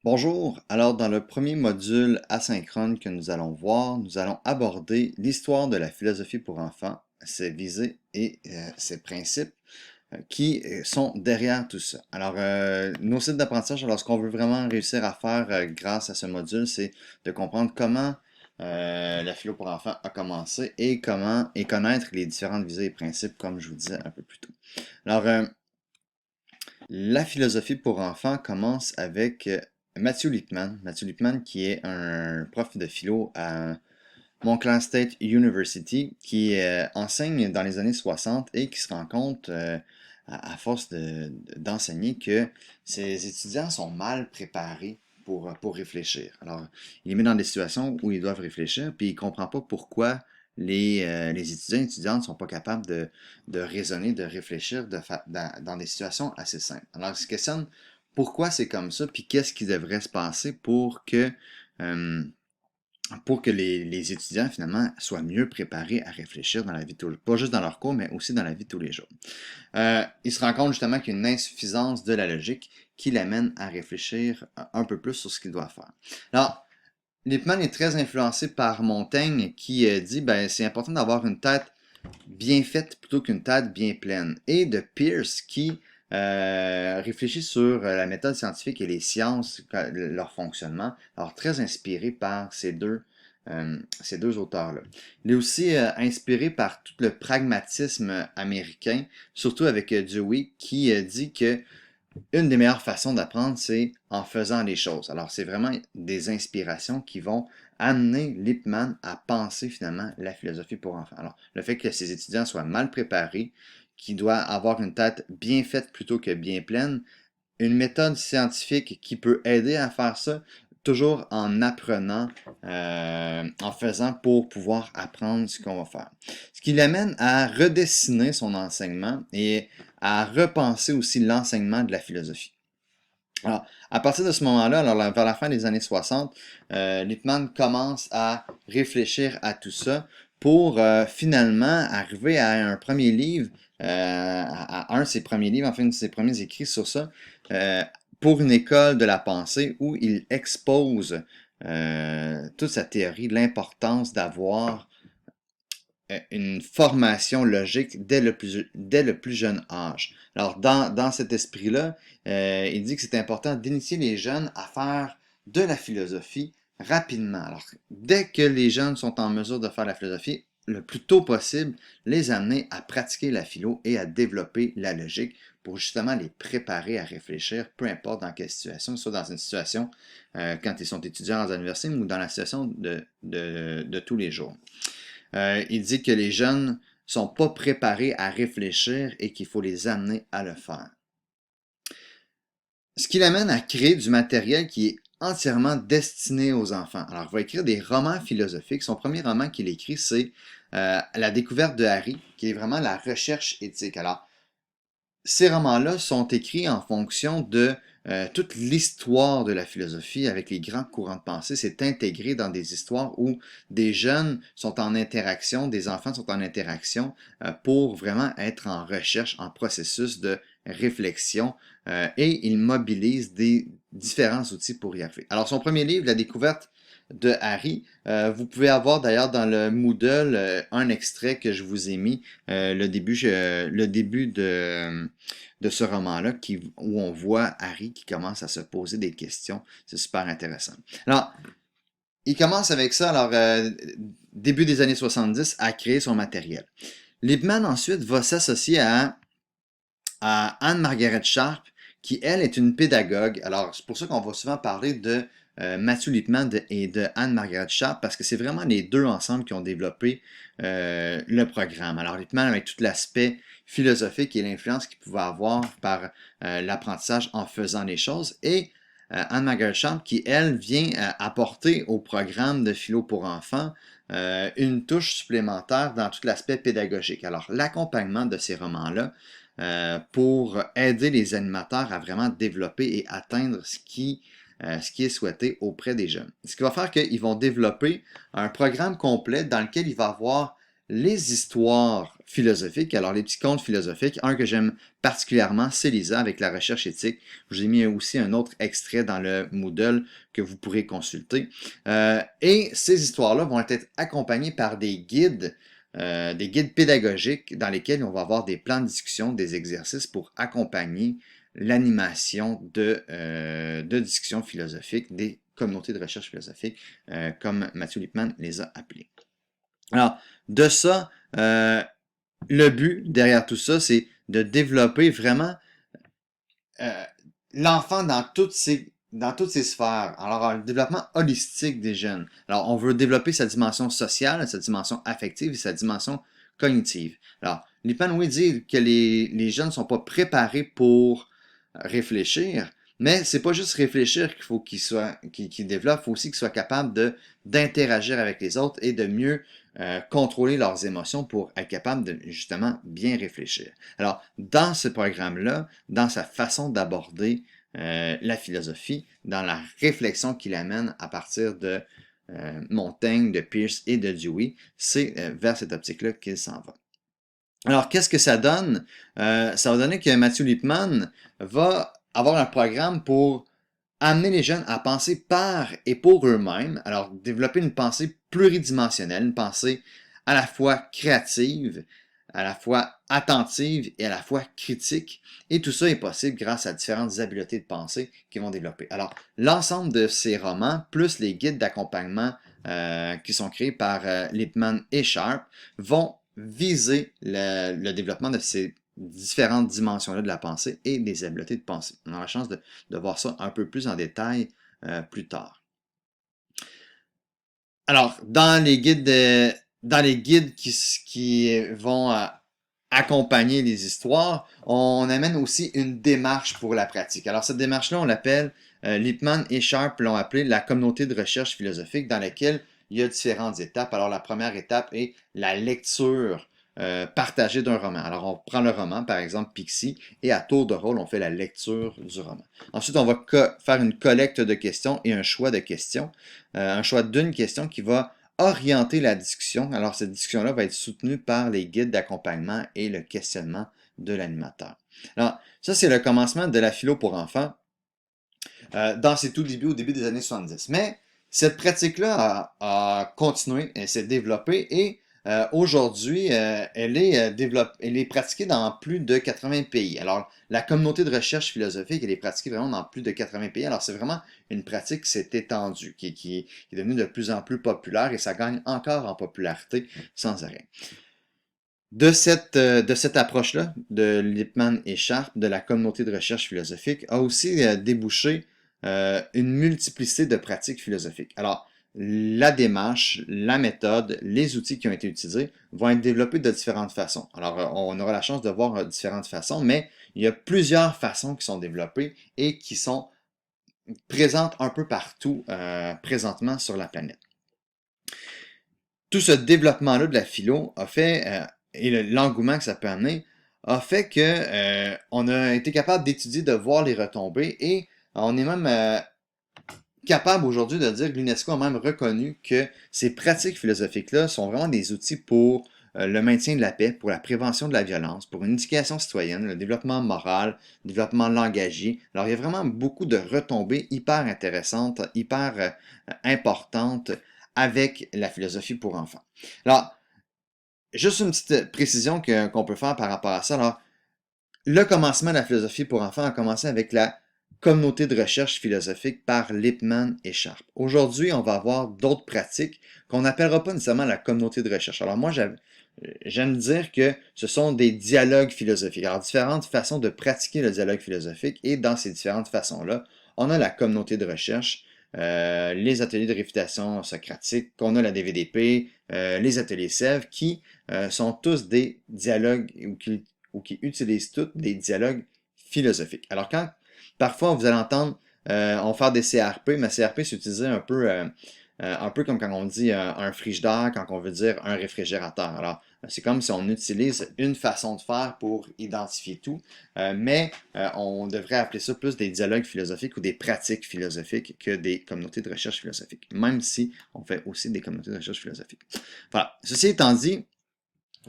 Bonjour, alors dans le premier module asynchrone que nous allons voir, nous allons aborder l'histoire de la philosophie pour enfants, ses visées et ses principes qui sont derrière tout ça. Alors, nos sites d'apprentissage, alors ce qu'on veut vraiment réussir à faire grâce à ce module, c'est de comprendre comment la philo pour enfants a commencé et comment et connaître les différentes visées et principes, comme je vous disais un peu plus tôt. Alors, la philosophie pour enfants commence avec Matthew Lipman. Matthew Lipman, qui est un prof de philo à Montclair State University, qui enseigne dans les années 60 et qui se rend compte, à force d'enseigner, que ses étudiants sont mal préparés pour réfléchir. Alors, il les met dans des situations où ils doivent réfléchir, puis il ne comprend pas pourquoi les étudiants et étudiantes ne sont pas capables de raisonner, de réfléchir dans des situations assez simples. Alors, il se questionne pourquoi c'est comme ça, puis qu'est-ce qui devrait se passer euh, pour que les étudiants, finalement, soient mieux préparés à réfléchir dans la vie de tous les jours. Pas juste dans leur cours, mais aussi dans la vie de tous les jours. Il se rend compte justement qu'il y a une insuffisance de la logique qui l'amène à réfléchir un peu plus sur ce qu'il doit faire. Alors, Lippmann est très influencé par Montaigne qui dit ben, c'est important d'avoir une tête bien faite plutôt qu'une tête bien pleine. Et de Peirce qui réfléchit sur la méthode scientifique et les sciences, leur fonctionnement. Alors, très inspiré par ces deux auteurs-là. Il est aussi inspiré par tout le pragmatisme américain, surtout avec Dewey, qui dit que une des meilleures façons d'apprendre, c'est en faisant les choses. Alors, c'est vraiment des inspirations qui vont amener Lippmann à penser finalement la philosophie pour enfants. Alors, le fait que ses étudiants soient mal préparés, qu'ils doivent avoir une tête bien faite plutôt que bien pleine, une méthode scientifique qui peut aider à faire ça, toujours en apprenant, en faisant pour pouvoir apprendre ce qu'on va faire. Ce qui l'amène à redessiner son enseignement et à repenser aussi l'enseignement de la philosophie. Alors, à partir de ce moment-là, alors vers la fin des années 60, Lippmann commence à réfléchir à tout ça pour finalement arriver à un premier livre, à un de ses premiers livres, enfin, de ses premiers écrits sur ça, euh, pour une école de la pensée où il expose toute sa théorie, l'importance d'avoir une formation logique dès le plus jeune âge. Alors, dans cet esprit-là, il dit que c'est important d'initier les jeunes à faire de la philosophie rapidement. Alors, dès que les jeunes sont en mesure de faire la philosophie, le plus tôt possible, les amener à pratiquer la philo et à développer la logique pour justement les préparer à réfléchir, peu importe dans quelle situation, soit dans une situation quand ils sont étudiants dans l'université ou dans la situation de tous les jours. Il dit que les jeunes ne sont pas préparés à réfléchir et qu'il faut les amener à le faire. Ce qui l'amène à créer du matériel qui est entièrement destiné aux enfants. Alors, il va écrire des romans philosophiques. Son premier roman qu'il écrit, c'est La découverte de Harry, qui est vraiment la recherche éthique. Alors, ces romans-là sont écrits en fonction de toute l'histoire de la philosophie avec les grands courants de pensée. C'est intégré dans des histoires où des jeunes sont en interaction, des enfants sont en interaction pour vraiment être en recherche, en processus de réflexion et ils mobilisent des différents outils pour y arriver. Alors, son premier livre, La découverte de Harry, vous pouvez avoir d'ailleurs dans le Moodle un extrait que je vous ai mis, le début de ce roman-là, où on voit Harry qui commence à se poser des questions. C'est super intéressant. Alors, il commence avec ça, alors, début des années 70, à créer son matériel. Liebman ensuite va s'associer à Anne-Margaret Sharp, qui, elle, est une pédagogue. Alors, c'est pour ça qu'on va souvent parler de Matthew Lipman et de Anne-Margaret Sharp, parce que c'est vraiment les deux ensemble qui ont développé le programme. Alors, Lipman avec tout l'aspect philosophique et l'influence qu'il pouvait avoir par l'apprentissage en faisant les choses, et Anne-Margaret Sharp qui, elle, vient apporter au programme de philo pour enfants une touche supplémentaire dans tout l'aspect pédagogique. Alors, l'accompagnement de ces romans-là, pour aider les animateurs à vraiment développer et atteindre ce qui est souhaité auprès des jeunes. Ce qui va faire qu'ils vont développer un programme complet dans lequel il va y avoir les histoires philosophiques. Alors, les petits contes philosophiques, un que j'aime particulièrement, c'est Lisa avec la recherche éthique. Je vous ai mis aussi un autre extrait dans le Moodle que vous pourrez consulter. Et ces histoires-là vont être accompagnées par des guides pédagogiques dans lesquels on va avoir des plans de discussion, des exercices pour accompagner l'animation de discussions philosophiques, des communautés de recherche philosophique, comme Matthew Lipman les a appelées. Alors, de ça, le but derrière tout ça, c'est de développer vraiment l'enfant dans toutes ses sphères. Alors, le développement holistique des jeunes. Alors, on veut développer sa dimension sociale, sa dimension affective et sa dimension cognitive. Alors, Lippmann, oui, dit que les jeunes ne sont pas préparés pour réfléchir, mais c'est pas juste réfléchir qu'il faut qu'ils développent, il faut aussi qu'ils soient capables d'interagir avec les autres et de mieux contrôler leurs émotions pour être capable de justement bien réfléchir. Alors, dans ce programme-là, dans sa façon d'aborder la philosophie, dans la réflexion qu'il amène à partir de Montaigne, de Peirce et de Dewey, c'est vers cette optique-là qu'il s'en va. Alors, qu'est-ce que ça donne? Ça va donner que Matthew Lipman va avoir un programme pour amener les jeunes à penser par et pour eux-mêmes, alors développer une pensée pluridimensionnelle, une pensée à la fois créative, à la fois attentive et à la fois critique. Et tout ça est possible grâce à différentes habiletés de pensée qu'ils vont développer. Alors, l'ensemble de ces romans, plus les guides d'accompagnement qui sont créés par Lipman et Sharp, vont viser le développement de ces différentes dimensions-là de la pensée et des habiletés de pensée. On aura la chance de voir ça un peu plus en détail plus tard. Alors, dans les guides qui vont accompagner les histoires, on amène aussi une démarche pour la pratique. Alors, cette démarche-là, on l'appelle, Lipman et Sharp l'ont appelée la communauté de recherche philosophique, dans laquelle il y a différentes étapes. Alors, la première étape est la lecture partagée d'un roman. Alors, on prend le roman, par exemple Pixie, et à tour de rôle, on fait la lecture du roman. Ensuite, on va faire une collecte de questions et un choix de questions. Un choix d'une question qui va orienter la discussion. Alors, cette discussion-là va être soutenue par les guides d'accompagnement et le questionnement de l'animateur. Alors, ça, c'est le commencement de la philo pour enfants dans ses tout débuts, au début des années 70. Mais cette pratique-là a continué, elle s'est développée et aujourd'hui, elle est pratiquée dans plus de 80 pays. Alors, la communauté de recherche philosophique, elle est pratiquée vraiment dans plus de 80 pays. Alors, c'est vraiment une pratique qui s'est étendue, qui est devenue de plus en plus populaire et ça gagne encore en popularité sans arrêt. De cette approche-là, de Lippmann et Sharp, de la communauté de recherche philosophique, a aussi débouché une multiplicité de pratiques philosophiques. Alors, la démarche, la méthode, les outils qui ont été utilisés vont être développés de différentes façons. Alors, on aura la chance de voir différentes façons, mais il y a plusieurs façons qui sont développées et qui sont présentes un peu partout présentement sur la planète. Tout ce développement-là de la philo a fait, et l'engouement que ça peut amener, a fait que on a été capable d'étudier, de voir les retombées, et on est même capable aujourd'hui de dire que l'UNESCO a même reconnu que ces pratiques philosophiques-là sont vraiment des outils pour le maintien de la paix, pour la prévention de la violence, pour une éducation citoyenne, le développement moral, le développement langagier. Alors, il y a vraiment beaucoup de retombées hyper intéressantes, hyper importantes avec la philosophie pour enfants. Alors, juste une petite précision qu'on peut faire par rapport à ça. Alors, le commencement de la philosophie pour enfants a commencé avec la communauté de recherche philosophique par Lippmann et Sharp. Aujourd'hui, on va avoir d'autres pratiques qu'on n'appellera pas nécessairement la communauté de recherche. Alors moi, j'aime dire que ce sont des dialogues philosophiques. Alors, différentes façons de pratiquer le dialogue philosophique, et dans ces différentes façons-là, on a la communauté de recherche, les ateliers de réfutation socratique, qu'on a la DVDP, les ateliers SEV, qui sont tous des dialogues ou qui utilisent tous des dialogues philosophiques. Alors, parfois, vous allez entendre, on va faire des CRP, mais CRP, c'est utilisé un peu comme quand on dit un frigidaire, quand on veut dire un réfrigérateur. Alors, c'est comme si on utilise une façon de faire pour identifier tout, mais on devrait appeler ça plus des dialogues philosophiques ou des pratiques philosophiques que des communautés de recherche philosophique, même si on fait aussi des communautés de recherche philosophique. Voilà. Ceci étant dit,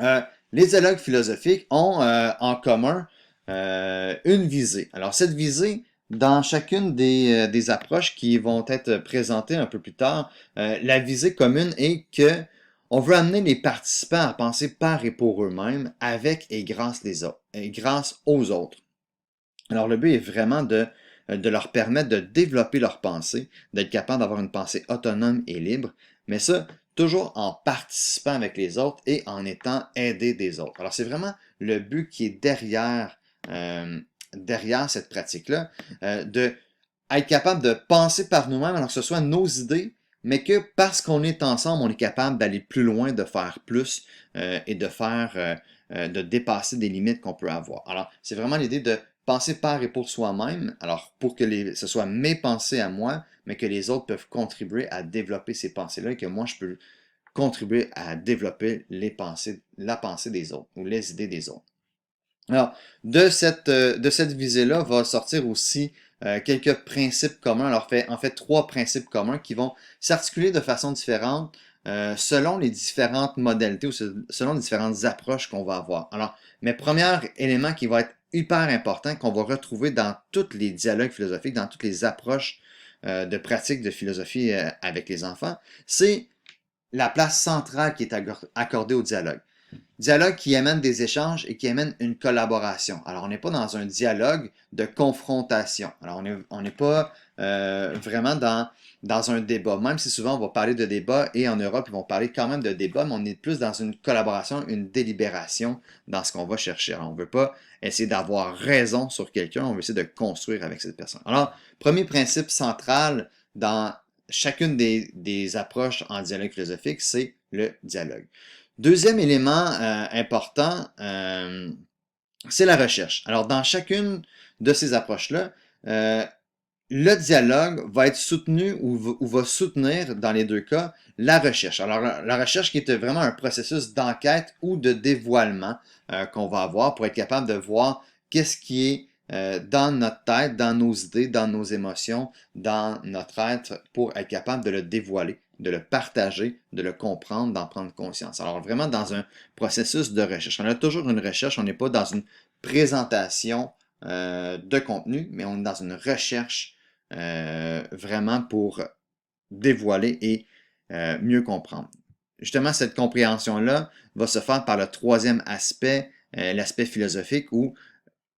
Euh, les dialogues philosophiques ont en commun une visée. Alors, cette visée, dans chacune des approches qui vont être présentées un peu plus tard, la visée commune est que on veut amener les participants à penser par et pour eux-mêmes, avec et grâce, et grâce aux autres. Alors, le but est vraiment de leur permettre de développer leur pensée, d'être capable d'avoir une pensée autonome et libre, mais ça, toujours en participant avec les autres et en étant aidé des autres. Alors, c'est vraiment le but qui est derrière cette pratique-là, de être capable de penser par nous-mêmes, alors que ce soit nos idées, mais que parce qu'on est ensemble, on est capable d'aller plus loin, de faire plus et de dépasser des limites qu'on peut avoir. Alors, c'est vraiment l'idée de penser par et pour soi-même, alors pour que ce soit mes pensées à moi, mais que les autres peuvent contribuer à développer ces pensées-là et que moi, je peux contribuer à développer la pensée des autres ou les idées des autres. Alors, de cette visée-là va sortir aussi quelques principes communs. Alors, en fait, trois principes communs qui vont s'articuler de façon différente selon les différentes modalités ou selon les différentes approches qu'on va avoir. Alors, mes premiers éléments qui vont être hyper importants, qu'on va retrouver dans tous les dialogues philosophiques, dans toutes les approches de pratique de philosophie avec les enfants, c'est la place centrale qui est accordée au dialogue. Dialogue qui amène des échanges et qui amène une collaboration. Alors, on n'est pas dans un dialogue de confrontation. Alors, on n'est pas vraiment dans un débat, même si souvent on va parler de débat et en Europe, ils vont parler quand même de débat, mais on est plus dans une collaboration, une délibération dans ce qu'on va chercher. Alors, on ne veut pas essayer d'avoir raison sur quelqu'un, on veut essayer de construire avec cette personne. Alors, premier principe central dans chacune des approches en dialogue philosophique, c'est le dialogue. Deuxième élément important, c'est la recherche. Alors, dans chacune de ces approches-là, le dialogue va être soutenu ou va soutenir, dans les deux cas, la recherche. Alors, la recherche qui est vraiment un processus d'enquête ou de dévoilement qu'on va avoir pour être capable de voir qu'est-ce qui est dans notre tête, dans nos idées, dans nos émotions, dans notre être, pour être capable de le dévoiler, de le partager, de le comprendre, d'en prendre conscience. Alors, vraiment dans un processus de recherche. On a toujours une recherche, on n'est pas dans une présentation de contenu, mais on est dans une recherche vraiment pour dévoiler et mieux comprendre. Justement, cette compréhension-là va se faire par le troisième aspect, l'aspect philosophique, où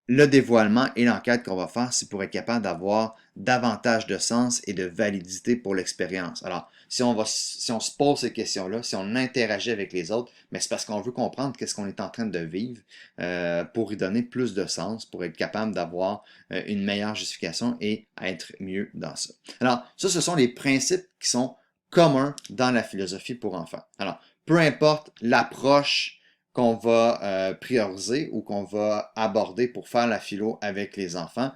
le dévoilement et l'enquête qu'on va faire, c'est pour être capable d'avoir davantage de sens et de validité pour l'expérience. Alors, si on se pose ces questions-là, si on interagit avec les autres, mais c'est parce qu'on veut comprendre qu'est-ce qu'on est en train de vivre pour y donner plus de sens, pour être capable d'avoir une meilleure justification et être mieux dans ça. Alors, ça, ce sont les principes qui sont communs dans la philosophie pour enfants. Alors, peu importe l'approche qu'on va prioriser ou qu'on va aborder pour faire la philo avec les enfants,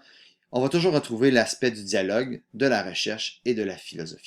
on va toujours retrouver l'aspect du dialogue, de la recherche et de la philosophie.